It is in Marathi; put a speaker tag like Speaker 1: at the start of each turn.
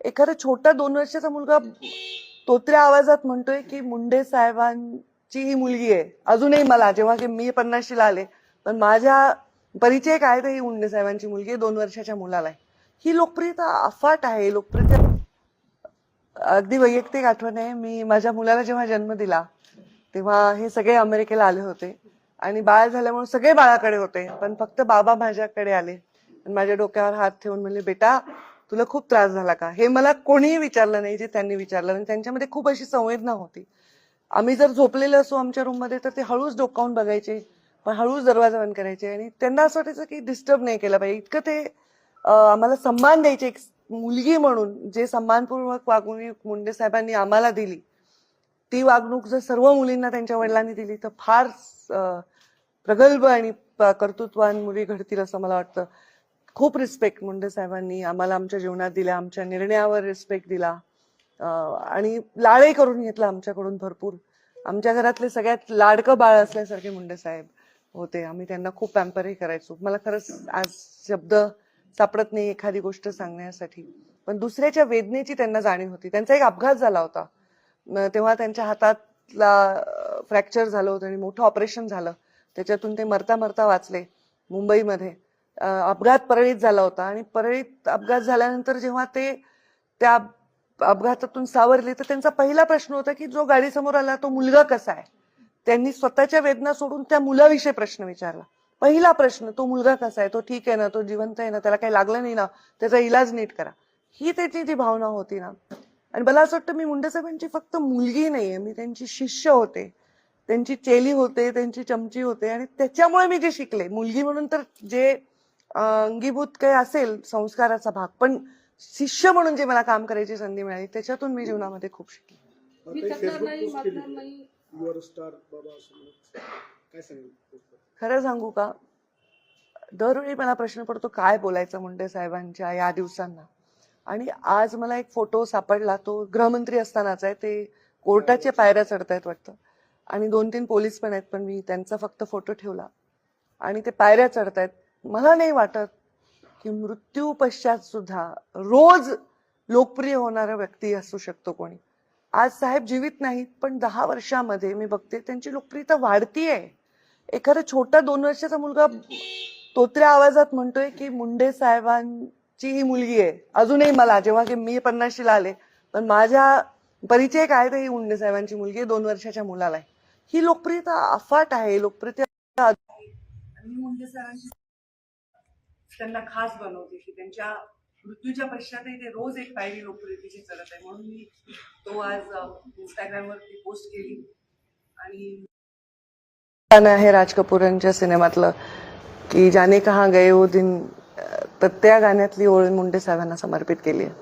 Speaker 1: एखादा छोटा 2 वर्षाचा मुलगा तोत्र्या आवाजात म्हणतोय की मुंडे साहेबांची ही मुलगी आहे. अजूनही मला जेव्हा की मी 50शीला आले, पण माझ्या परिचय काय तर ही मुंडे साहेबांची मुलगी आहे, 2 वर्षाच्या मुलाला आहे. ही लोकप्रियता अफाट आहे. लोकप्रियता अगदी वैयक्तिक आठवण आहे. मी माझ्या मुलाला जेव्हा जन्म दिला तेव्हा हे सगळे अमेरिकेला आले होते आणि बाळ झाल्यामुळे सगळे बाळाकडे होते, पण फक्त बाबा माझ्याकडे आले. माझ्या डोक्यावर हात ठेवून म्हणले, बेटा तुला खूप त्रास झाला का? हे मला कोणीही विचारलं नाही जे त्यांनी विचारलं. आणि त्यांच्यामध्ये खूप अशी संवेदना होती. आम्ही जर झोपलेलो असो आमच्या रूम मध्ये तर ते हळूच डोकावून बघायचे, पण हळूच दरवाजा बंद करायचे आणि त्यांना असं वाटायचं की डिस्टर्ब नाही केलं पाहिजे. इतकं ते आम्हाला सन्मान द्यायचे. एक मुलगी म्हणून जे सन्मानपूर्वक वागणूक मुंडे साहेबांनी आम्हाला दिली, ती वागणूक जर सर्व मुलींना त्यांच्या वडिलांनी दिली तर फार प्रगल्भ आणि कर्तृत्वान मुली घडतील असं मला वाटतं. खूप रिस्पेक्ट मुंडे साहेबांनी आम्हाला आमच्या जीवनात दिला, आमच्या निर्णयावर रिस्पेक्ट दिला आणि लाडही करून घेतला आमच्याकडून भरपूर. आमच्या घरातले सगळ्यात लाडकं बाळ असल्यासारखे मुंडे साहेब होते. आम्ही त्यांना खूप पॅम्परही करायचो. मला खरंच आज शब्द सापडत नाही एखादी गोष्ट सांगण्यासाठी, पण दुसऱ्याच्या वेदनेची त्यांना जाणीव होती. त्यांचा एक अपघात झाला होता, तेव्हा त्यांच्या हातातला फ्रॅक्चर झालं होतं आणि मोठं ऑपरेशन झालं. त्याच्यातून ते मरता मरता वाचले मुंबईमध्ये. अपघात परळीत झाला होता आणि परळीत अपघात झाल्यानंतर जेव्हा ते त्या अपघातातून सावरले तर त्यांचा पहिला प्रश्न होता की जो गाडी समोर आला तो मुलगा कसा आहे. त्यांनी स्वतःच्या वेदना सोडून त्या मुलाविषयी प्रश्न विचारला. पहिला प्रश्न, तो मुलगा कसा आहे, तो ठीक आहे ना, तो जिवंत आहे ना, त्याला काही लागलं नाही ना, त्याचा इलाज नीट करा. ही त्याची जी भावना होती ना. आणि मला असं वाटतं मी मुंडे साहेबांची फक्त मुलगी नाहीये, मी त्यांची शिष्य होते, त्यांची चेली होते, त्यांची चमची होते. आणि त्याच्यामुळे मी जे शिकले, मुलगी म्हणून तर जे अंगीभूत काही असेल संस्काराचा भाग, पण शिष्य म्हणून जे मला काम करायची संधी मिळाली त्याच्यातून मी जीवनामध्ये खूप शिकले. खरं सांगू का, दरवेळी मला प्रश्न पडतो काय बोलायचं मुंडे साहेबांच्या या दिवसांना. आणि आज मला एक फोटो सापडला, तो गृहमंत्री असतानाचा आहे. ते कोर्टाच्या पायऱ्या चढतायत वाटतं आणि 2-3 पोलीस पण आहेत, पण मी त्यांचा फक्त फोटो ठेवला आणि ते पायऱ्या चढतायत. मला नाही वाटत की मृत्यू पश्चात सुद्धा रोज लोकप्रिय होणारा व्यक्ती असू शकतो कोणी. आज साहेब जीवित नाहीत, पण 10 वर्षामध्ये मी बघते त्यांची लोकप्रियता वाढतीये. एखादा छोटा 2 वर्षाचा मुलगा तोत्र्या आवाजात म्हणतोय की मुंडे साहेबांची ही मुलगी आहे. अजूनही मला जेव्हा की मी 50शीला आले, पण माझ्या परिचय काय तर ही मुंडे साहेबांची मुलगी आहे, 2 वर्षाच्या मुलाला आहे. ही लोकप्रियता अफाट आहे. लोकप्रियता मुंडे साहेबांची त्यांना खास बनवते की त्यांच्या मृत्यूच्या पश्चातही ते रोज एक पायरी लोकप्रियतेची चढत आहे. म्हणून मी तो आज इंस्टाग्रामवरती पोस्ट केली. आणि गाणं आहे राज कपूर यांच्या सिनेमातलं की जाने कहा गए वो दिन, तर त्या गाण्यातली ओळ मुंडे साहेबांना समर्पित केली आहे.